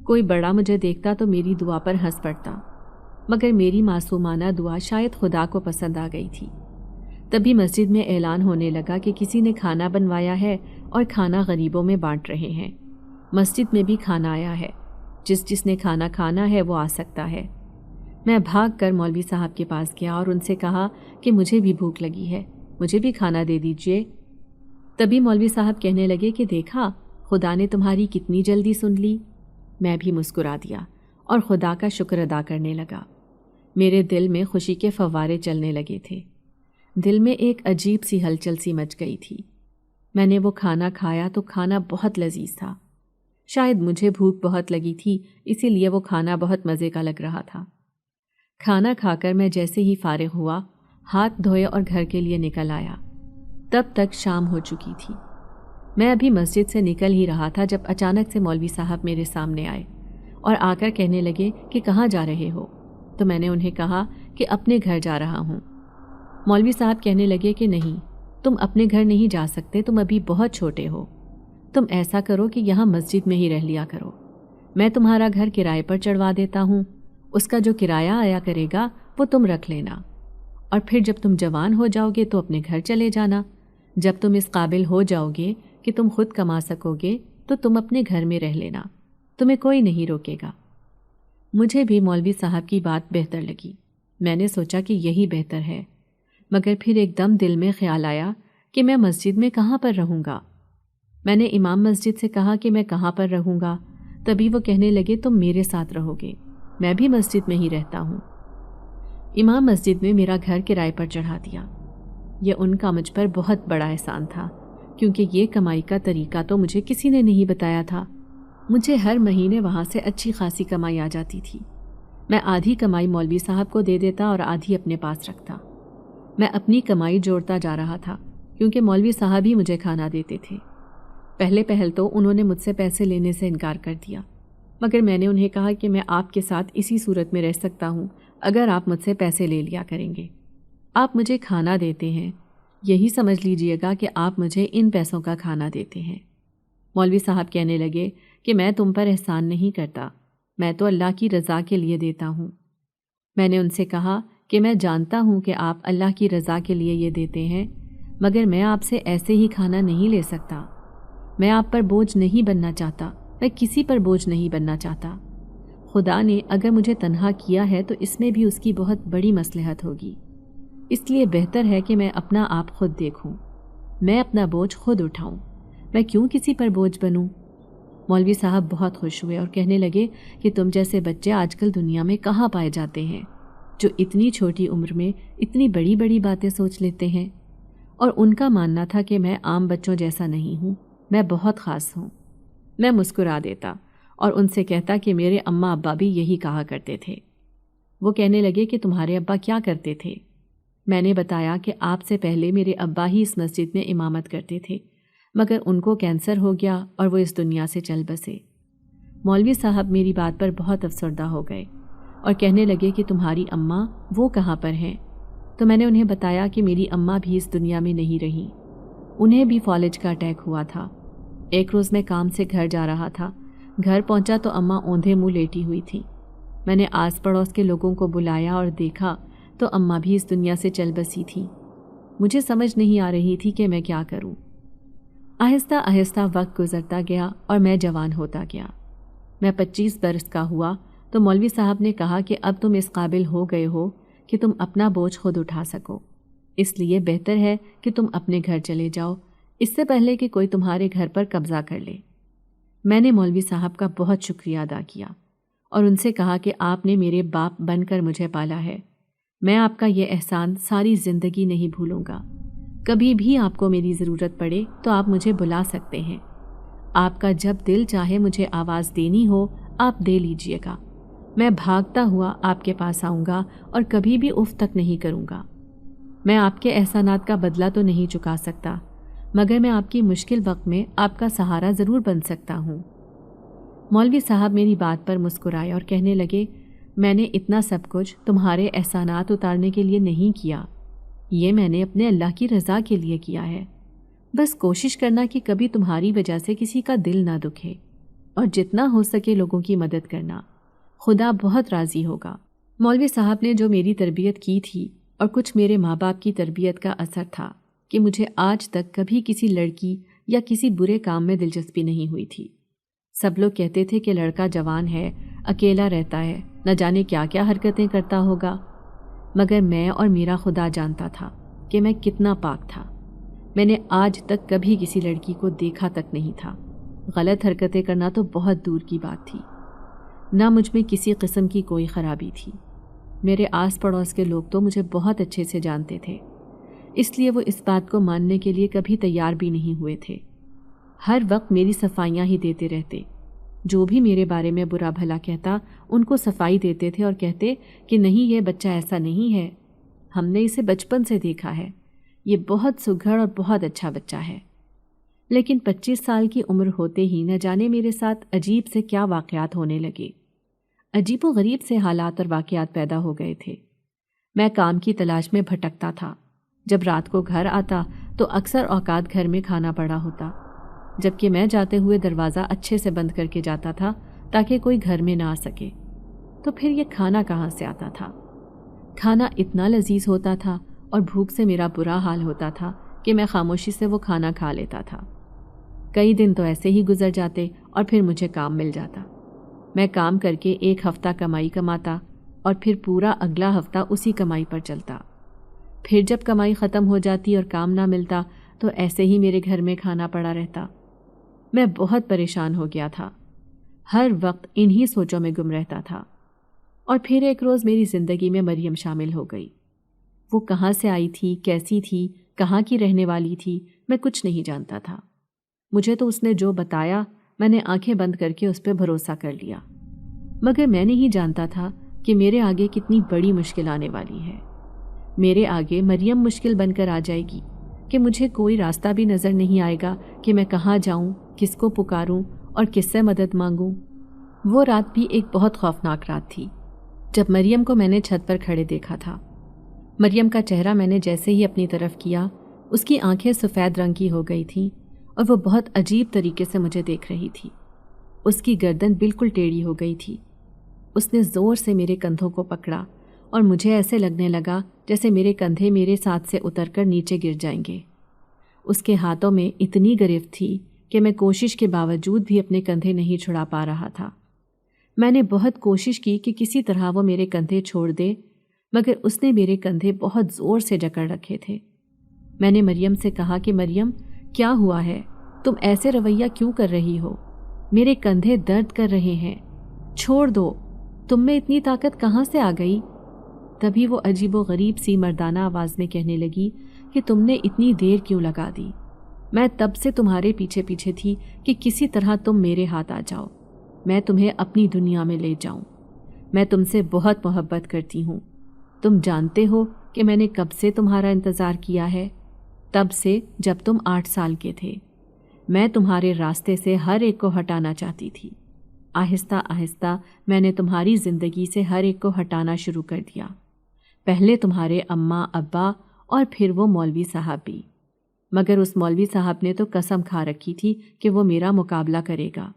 کوئی بڑا مجھے دیکھتا تو میری دعا پر ہنس پڑتا، مگر میری معصومانہ دعا شاید خدا کو پسند آ گئی تھی۔ تبھی مسجد میں اعلان ہونے لگا کہ کسی نے کھانا بنوایا ہے اور کھانا غریبوں میں بانٹ رہے ہیں۔ مسجد میں بھی کھانا آیا ہے، جس نے کھانا کھانا ہے وہ آ سکتا ہے۔ میں بھاگ کر مولوی صاحب کے پاس گیا اور ان سے کہا کہ مجھے بھی بھوک لگی ہے، مجھے بھی کھانا دے دیجیے۔ تبھی مولوی صاحب کہنے لگے کہ دیکھا، خدا نے تمہاری کتنی جلدی سن لی۔ میں بھی مسکرا دیا اور خدا کا شکر ادا کرنے لگا۔ میرے دل میں خوشی کے فوارے چلنے لگے تھے، دل میں ایک عجیب سی ہلچل سی مچ گئی تھی۔ میں نے وہ کھانا کھایا تو کھانا بہت لذیذ تھا۔ شاید مجھے بھوک بہت لگی تھی، اسی لیے وہ کھانا بہت مزے کا لگ رہا تھا۔ کھانا کھا کر میں جیسے ہی فارغ ہوا ہاتھ دھوئے اور گھر کے لیے نکل آیا۔ تب تک شام ہو چکی تھی۔ میں ابھی مسجد سے نکل ہی رہا تھا جب اچانک سے مولوی صاحب میرے سامنے آئے اور آ کر کہنے لگے کہ کہاں جا رہے ہو؟ تو میں نے انہیں کہا کہ اپنے گھر جا رہا ہوں۔ مولوی صاحب کہنے لگے کہ نہیں، تم اپنے گھر نہیں جا سکتے، تم ابھی بہت چھوٹے ہو۔ تم ایسا کرو کہ یہاں مسجد میں ہی رہ لیا کرو، میں تمہارا گھر کرائے پر چڑھوا دیتا ہوں، اس کا جو کرایہ آیا کرے گا وہ تم رکھ لینا، اور پھر جب تم جوان ہو جاؤ گے تو اپنے گھر چلے جانا۔ جب تم اس قابل ہو جاؤ گے کہ تم خود کما سکو گے تو تم اپنے گھر میں رہ لینا، تمہیں کوئی نہیں روکے گا۔ مجھے بھی مولوی صاحب کی بات بہتر لگی۔ میں نے سوچا کہ یہی بہتر ہے، مگر پھر ایک دم دل میں خیال آیا کہ میں مسجد میں کہاں پر رہوں گا۔ میں نے امام مسجد سے کہا کہ میں کہاں پر رہوں گا، تبھی وہ کہنے لگے تم میرے ساتھ رہو گے، میں بھی مسجد میں ہی رہتا ہوں۔ امام مسجد میں میرا گھر کرائے پر چڑھا دیا۔ یہ ان کا مجھ پر بہت بڑا احسان تھا، کیونکہ یہ کمائی کا طریقہ تو مجھے کسی نے نہیں بتایا تھا۔ مجھے ہر مہینے وہاں سے اچھی خاصی کمائی آ جاتی تھی۔ میں آدھی کمائی مولوی صاحب کو دے دیتا اور آدھی اپنے پاس رکھتا۔ میں اپنی کمائی جوڑتا جا رہا تھا، کیونکہ مولوی صاحب ہی مجھے کھانا دیتے تھے۔ پہل تو انہوں نے مجھ سے پیسے لینے سے انکار کر دیا، مگر میں نے انہیں کہا کہ میں آپ کے ساتھ اسی صورت میں رہ سکتا ہوں اگر آپ مجھ سے پیسے لے لیا کریں گے۔ آپ مجھے کھانا دیتے ہیں، یہی سمجھ لیجئے گا کہ آپ مجھے ان پیسوں کا کھانا دیتے ہیں۔ مولوی صاحب کہنے لگے کہ میں تم پر احسان نہیں کرتا، میں تو اللہ کی رضا کے لیے دیتا ہوں۔ میں نے ان سے کہا کہ میں جانتا ہوں کہ آپ اللہ کی رضا کے لیے یہ دیتے ہیں، مگر میں آپ سے ایسے ہی کھانا نہیں لے سکتا۔ میں آپ پر بوجھ نہیں بننا چاہتا، میں کسی پر بوجھ نہیں بننا چاہتا۔ خدا نے اگر مجھے تنہا کیا ہے تو اس میں بھی اس کی بہت بڑی مصلحت ہوگی، اس لیے بہتر ہے کہ میں اپنا آپ خود دیکھوں، میں اپنا بوجھ خود اٹھاؤں، میں کیوں کسی پر بوجھ بنوں۔ مولوی صاحب بہت خوش ہوئے اور کہنے لگے کہ تم جیسے بچے آج کل دنیا میں کہاں پائے جاتے ہیں، جو اتنی چھوٹی عمر میں اتنی بڑی بڑی باتیں سوچ لیتے ہیں۔ اور ان کا ماننا تھا کہ میں عام بچوں جیسا نہیں ہوں، میں بہت خاص ہوں۔ میں مسکرا دیتا اور ان سے کہتا کہ میرے اماں ابا بھی یہی کہا کرتے تھے۔ وہ کہنے لگے کہ تمہارے ابا کیا کرتے تھے؟ میں نے بتایا کہ آپ سے پہلے میرے ابا ہی اس مسجد میں امامت کرتے تھے، مگر ان کو کینسر ہو گیا اور وہ اس دنیا سے چل بسے۔ مولوی صاحب میری بات پر بہت افسردہ ہو گئے اور کہنے لگے کہ تمہاری اماں وہ کہاں پر ہیں؟ تو میں نے انہیں بتایا کہ میری اماں بھی اس دنیا میں نہیں رہیں، انہیں بھی فالج کا اٹیک ہوا تھا۔ ایک روز میں کام سے گھر جا رہا تھا، گھر پہنچا تو اماں اوندھے منہ لیٹی ہوئی تھی۔ میں نے آس پڑوس کے لوگوں کو بلایا اور دیکھا تو اماں بھی اس دنیا سے چل بسی تھی۔ مجھے سمجھ نہیں آ رہی تھی کہ میں کیا کروں۔ آہستہ آہستہ وقت گزرتا گیا اور میں جوان ہوتا گیا۔ میں 25 برس کا ہوا تو مولوی صاحب نے کہا کہ اب تم اس قابل ہو گئے ہو کہ تم اپنا بوجھ خود اٹھا سکو، اس لیے بہتر ہے کہ تم اپنے گھر چلے جاؤ، اس سے پہلے کہ کوئی تمہارے گھر پر قبضہ کر لے۔ میں نے مولوی صاحب کا بہت شکریہ ادا کیا اور ان سے کہا کہ آپ نے میرے باپ بن کر مجھے پالا ہے، میں آپ کا یہ احسان ساری زندگی نہیں بھولوں گا۔ کبھی بھی آپ کو میری ضرورت پڑے تو آپ مجھے بلا سکتے ہیں، آپ کا جب دل چاہے مجھے آواز دینی ہو آپ دے لیجئے گا، میں بھاگتا ہوا آپ کے پاس آؤں گا اور کبھی بھی اف تک نہیں کروں گا۔ میں آپ کے احسانات کا بدلہ تو نہیں چکا سکتا، مگر میں آپ کی مشکل وقت میں آپ کا سہارا ضرور بن سکتا ہوں۔ مولوی صاحب میری بات پر مسکرائے اور کہنے لگے میں نے اتنا سب کچھ تمہارے احسانات اتارنے کے لیے نہیں کیا، یہ میں نے اپنے اللہ کی رضا کے لیے کیا ہے۔ بس کوشش کرنا کہ کبھی تمہاری وجہ سے کسی کا دل نہ دکھے، اور جتنا ہو سکے لوگوں کی مدد کرنا، خدا بہت راضی ہوگا۔ مولوی صاحب نے جو میری تربیت کی تھی اور کچھ میرے ماں باپ کی تربیت کا اثر تھا کہ مجھے آج تک کبھی کسی لڑکی یا کسی برے کام میں دلچسپی نہیں ہوئی تھی۔ سب لوگ کہتے تھے کہ لڑکا جوان ہے، اکیلا رہتا ہے، نہ جانے کیا کیا حرکتیں کرتا ہوگا، مگر میں اور میرا خدا جانتا تھا کہ میں کتنا پاک تھا۔ میں نے آج تک کبھی کسی لڑکی کو دیکھا تک نہیں تھا، غلط حرکتیں کرنا تو بہت دور کی بات تھی، نہ مجھ میں کسی قسم کی کوئی خرابی تھی۔ میرے آس پڑوس کے لوگ تو مجھے بہت اچھے سے جانتے تھے، اس لیے وہ اس بات کو ماننے کے لیے کبھی تیار بھی نہیں ہوئے تھے۔ ہر وقت میری صفائیاں ہی دیتے رہتے، جو بھی میرے بارے میں برا بھلا کہتا ان کو صفائی دیتے تھے اور کہتے کہ نہیں یہ بچہ ایسا نہیں ہے۔ ہم نے اسے بچپن سے دیکھا ہے، یہ بہت سگھڑ اور بہت اچھا بچہ ہے۔ لیکن 25 سال کی عمر ہوتے ہی نہ جانے میرے ساتھ عجیب سے کیا واقعات ہونے لگے۔ عجیب و غریب سے حالات اور واقعات پیدا ہو گئے تھے۔ میں کام کی تلاش میں بھٹکتا تھا۔ جب رات کو گھر آتا تو اکثر اوقات گھر میں کھانا پڑا ہوتا، جبکہ میں جاتے ہوئے دروازہ اچھے سے بند کر کے جاتا تھا تاکہ کوئی گھر میں نہ آ سکے۔ تو پھر یہ کھانا کہاں سے آتا تھا؟ کھانا اتنا لذیذ ہوتا تھا اور بھوک سے میرا برا حال ہوتا تھا کہ میں خاموشی سے وہ کھانا کھا لیتا تھا۔ کئی دن تو ایسے ہی گزر جاتے اور پھر مجھے کام مل جاتا۔ میں کام کر کے ایک ہفتہ کمائی کماتا اور پھر پورا اگلا ہفتہ اسی کمائی پر چلتا۔ پھر جب کمائی ختم ہو جاتی اور کام نہ ملتا تو ایسے ہی میرے گھر میں کھانا پڑا رہتا۔ میں بہت پریشان ہو گیا تھا، ہر وقت انہی سوچوں میں گم رہتا تھا۔ اور پھر ایک روز میری زندگی میں مریم شامل ہو گئی۔ وہ کہاں سے آئی تھی، کیسی تھی، کہاں کی رہنے والی تھی، میں کچھ نہیں جانتا تھا۔ مجھے تو اس نے جو بتایا میں نے آنکھیں بند کر کے اس پہ بھروسہ کر لیا، مگر میں نہیں جانتا تھا کہ میرے آگے کتنی بڑی مشکل آنے والی ہے۔ میرے آگے مریم مشکل بن کر آ جائے گی کہ مجھے کوئی راستہ بھی نظر نہیں آئے گا کہ میں کہاں جاؤں، کس کو پکاروں اور کس سے مدد مانگوں۔ وہ رات بھی ایک بہت خوفناک رات تھی جب مریم کو میں نے چھت پر کھڑے دیکھا تھا۔ مریم کا چہرہ میں نے جیسے ہی اپنی طرف کیا، اس کی آنکھیں سفید رنگ کی ہو گئی تھیں اور وہ بہت عجیب طریقے سے مجھے دیکھ رہی تھی۔ اس کی گردن بالکل ٹیڑھی ہو گئی تھی۔ اس نے زور سے میرے کندھوں کو پکڑا اور مجھے ایسے لگنے لگا جیسے میرے کندھے میرے ساتھ سے اتر کر نیچے گر جائیں گے۔ اس کے ہاتھوں میں اتنی گرفت تھی کہ میں کوشش کے باوجود بھی اپنے کندھے نہیں چھڑا پا رہا تھا۔ میں نے بہت کوشش کی کہ کسی طرح وہ میرے کندھے چھوڑ دے، مگر اس نے میرے کندھے بہت زور سے جکڑ رکھے تھے۔ میں نے مریم سے کہا کہ مریم، کیا ہوا ہے؟ تم ایسے رویہ کیوں کر رہی ہو؟ میرے کندھے درد کر رہے ہیں، چھوڑ دو۔ تم میں اتنی طاقت کہاں سے آ گئی؟ تبھی وہ عجیب و غریب سی مردانہ آواز میں کہنے لگی کہ تم نے اتنی دیر کیوں لگا دی؟ میں تب سے تمہارے پیچھے پیچھے تھی کہ کسی طرح تم میرے ہاتھ آ جاؤ، میں تمہیں اپنی دنیا میں لے جاؤں۔ میں تم سے بہت محبت کرتی ہوں۔ تم جانتے ہو کہ میں نے کب سے تمہارا انتظار کیا ہے؟ تب سے جب تم 8 سال کے تھے۔ میں تمہارے راستے سے ہر ایک کو ہٹانا چاہتی تھی۔ آہستہ آہستہ میں نے تمہاری زندگی سے ہر ایک کو ہٹانا شروع کر دیا، پہلے تمہارے اماں ابا اور پھر وہ مولوی صاحب بھی، مگر اس مولوی صاحب نے تو قسم کھا رکھی تھی کہ وہ میرا مقابلہ کرے گا۔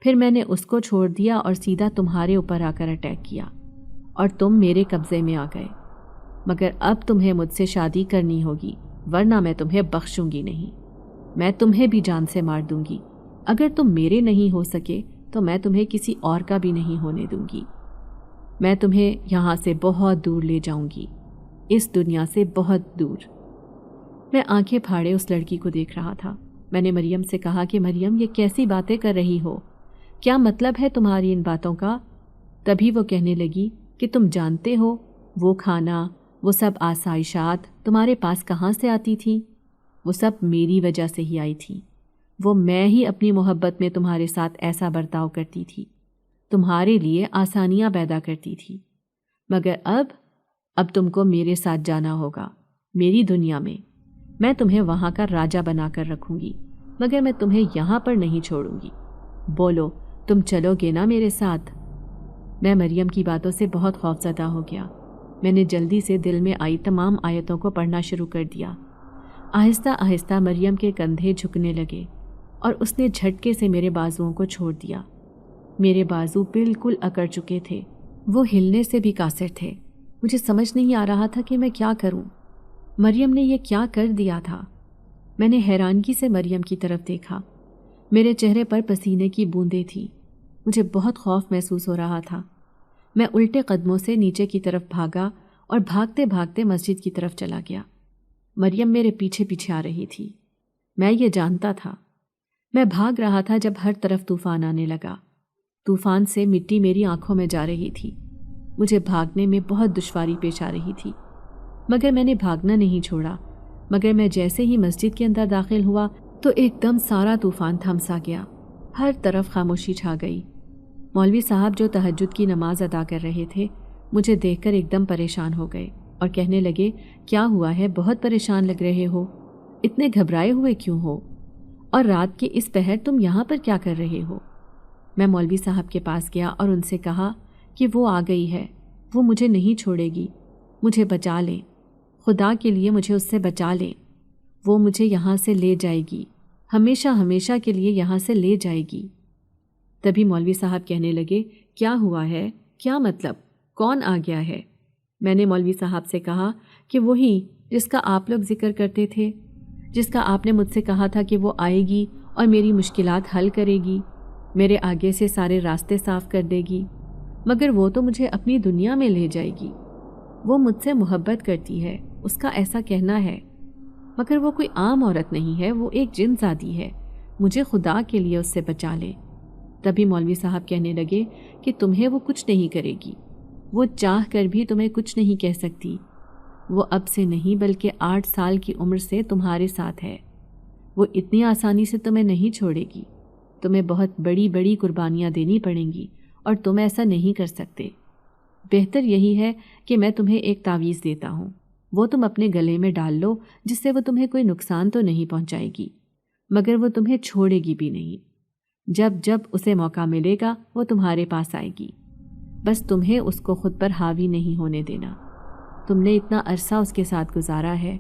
پھر میں نے اس کو چھوڑ دیا اور سیدھا تمہارے اوپر آ کر اٹیک کیا اور تم میرے قبضے میں آ گئے۔ مگر اب تمہیں مجھ سے شادی کرنی ہوگی، ورنہ میں تمہیں بخشوں گی نہیں۔ میں تمہیں بھی جان سے مار دوں گی۔ اگر تم میرے نہیں ہو سکے تو میں تمہیں کسی اور کا بھی نہیں ہونے دوں گی۔ میں تمہیں یہاں سے بہت دور لے جاؤں گی، اس دنیا سے بہت دور۔ میں آنکھیں پھاڑے اس لڑکی کو دیکھ رہا تھا۔ میں نے مریم سے کہا کہ مریم، یہ کیسی باتیں کر رہی ہو؟ کیا مطلب ہے تمہاری ان باتوں کا؟ تبھی وہ کہنے لگی کہ تم جانتے ہو وہ کھانا، وہ سب آسائشات تمہارے پاس کہاں سے آتی تھی؟ وہ سب میری وجہ سے ہی آئی تھی۔ وہ میں ہی اپنی محبت میں تمہارے ساتھ ایسا برتاؤ کرتی تھی، تمہارے لیے آسانیاں پیدا کرتی تھی۔ مگر اب تم کو میرے ساتھ جانا ہوگا، میری دنیا میں۔ میں تمہیں وہاں کا راجہ بنا کر رکھوں گی، مگر میں تمہیں یہاں پر نہیں چھوڑوں گی۔ بولو، تم چلو گے نا میرے ساتھ؟ میں مریم کی باتوں سے بہت خوفزدہ ہو گیا۔ میں نے جلدی سے دل میں آئی تمام آیتوں کو پڑھنا شروع کر دیا۔ آہستہ آہستہ مریم کے کندھے جھکنے لگے اور اس نے جھٹکے سے میرے بازوؤں کو چھوڑ دیا۔ میرے بازو بالکل اکڑ چکے تھے، وہ ہلنے سے بھی قاصر تھے۔ مجھے سمجھ نہیں آ رہا تھا کہ میں کیا کروں۔ مریم نے یہ کیا کر دیا تھا؟ میں نے حیرانگی سے مریم کی طرف دیکھا۔ میرے چہرے پر پسینے کی بوندیں تھیں۔ مجھے بہت خوف محسوس ہو رہا تھا۔ میں الٹے قدموں سے نیچے کی طرف بھاگا اور بھاگتے بھاگتے مسجد کی طرف چلا گیا۔ مریم میرے پیچھے پیچھے آ رہی تھی۔ میں یہ جانتا تھا۔ میں بھاگ رہا تھا جب ہر طرف طوفان آنے لگا۔ طوفان سے مٹی میری آنکھوں میں جا رہی تھی۔ مجھے بھاگنے میں بہت دشواری پیش آ رہی تھی، مگر میں نے بھاگنا نہیں چھوڑا۔ مگر میں جیسے ہی مسجد کے اندر داخل ہوا تو ایک دم سارا طوفان تھم سا گیا، ہر طرف خاموشی چھا گئی۔ مولوی صاحب جو تہجد کی نماز ادا کر رہے تھے، مجھے دیکھ کر ایک دم پریشان ہو گئے اور کہنے لگے کیا ہوا ہے، بہت پریشان لگ رہے ہو، اتنے گھبرائے ہوئے کیوں ہو، اور رات کے اس پہر تم یہاں پر کیا کر رہے ہو؟ میں مولوی صاحب کے پاس گیا اور ان سے کہا کہ وہ آ گئی ہے، وہ مجھے نہیں چھوڑے گی، مجھے بچا لیں، خدا کے لیے مجھے اس سے بچا لیں، وہ مجھے یہاں سے لے جائے گی، ہمیشہ ہمیشہ کے لیے یہاں سے لے جائے گی۔ تبھی مولوی صاحب کہنے لگے کیا ہوا ہے، کیا مطلب، کون آ گیا ہے؟ میں نے مولوی صاحب سے کہا کہ وہی جس کا آپ لوگ ذکر کرتے تھے، جس کا آپ نے مجھ سے کہا تھا کہ وہ آئے گی اور میری مشکلات حل کرے گی، میرے آگے سے سارے راستے صاف کر دے گی، مگر وہ تو مجھے اپنی دنیا میں لے جائے گی، وہ مجھ سے محبت کرتی ہے، اس کا ایسا کہنا ہے، مگر وہ کوئی عام عورت نہیں ہے، وہ ایک جن زادی ہے، مجھے خدا کے لیے اس سے بچا لے۔ تبھی مولوی صاحب کہنے لگے کہ تمہیں وہ کچھ نہیں کرے گی، وہ چاہ کر بھی تمہیں کچھ نہیں کہہ سکتی، وہ اب سے نہیں بلکہ 8 سال کی عمر سے تمہارے ساتھ ہے، وہ اتنی آسانی سے تمہیں نہیں چھوڑے گی، تمہیں بہت بڑی بڑی قربانیاں دینی پڑیں گی اور تم ایسا نہیں کر سکتے۔ بہتر یہی ہے کہ میں تمہیں ایک تعویذ دیتا ہوں، وہ تم اپنے گلے میں ڈال لو، جس سے وہ تمہیں کوئی نقصان تو نہیں پہنچائے گی، مگر وہ تمہیں چھوڑے گی بھی نہیں، جب جب اسے موقع ملے گا وہ تمہارے پاس آئے گی، بس تمہیں اس کو خود پر حاوی نہیں ہونے دینا، تم نے اتنا عرصہ اس کے ساتھ گزارا ہے،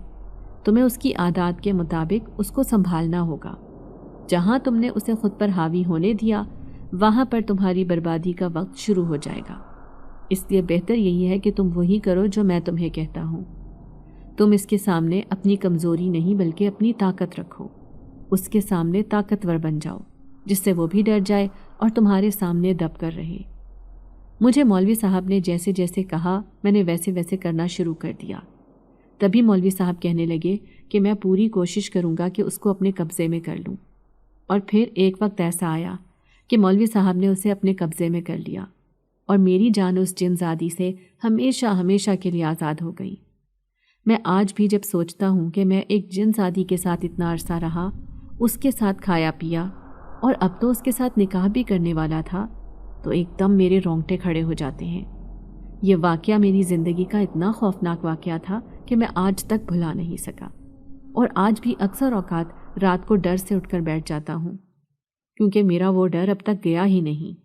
تمہیں اس کی عادات کے مطابق اس کو سنبھالنا ہوگا، جہاں تم نے اسے خود پر حاوی ہونے دیا وہاں پر تمہاری بربادی کا وقت شروع ہو جائے گا، اس لیے بہتر یہی ہے کہ تم وہی کرو جو میں تمہیں کہتا ہوں، تم اس کے سامنے اپنی کمزوری نہیں بلکہ اپنی طاقت رکھو، اس کے سامنے طاقتور بن جاؤ جس سے وہ بھی ڈر جائے اور تمہارے سامنے دب کر رہے۔ مجھے مولوی صاحب نے جیسے جیسے کہا میں نے ویسے ویسے کرنا شروع کر دیا۔ تبھی مولوی صاحب کہنے لگے کہ میں پوری کوشش کروں گا کہ اس کو اپنے قبضے میں کر لوں، اور پھر ایک وقت ایسا آیا کہ مولوی صاحب نے اسے اپنے قبضے میں کر لیا اور میری جان اس جن زادی سے ہمیشہ ہمیشہ کے لیے آزاد ہو گئی۔ میں آج بھی جب سوچتا ہوں کہ میں ایک جن زادی کے ساتھ اتنا عرصہ رہا، اس کے ساتھ کھایا پیا اور اب تو اس کے ساتھ نکاح بھی کرنے والا تھا، تو ایک دم میرے رونگٹے کھڑے ہو جاتے ہیں۔ یہ واقعہ میری زندگی کا اتنا خوفناک واقعہ تھا کہ میں آج تک بھلا نہیں سکا، اور آج بھی اکثر اوقات رات کو ڈر سے اٹھ کر بیٹھ جاتا ہوں، کیونکہ میرا وہ ڈر اب تک گیا ہی نہیں۔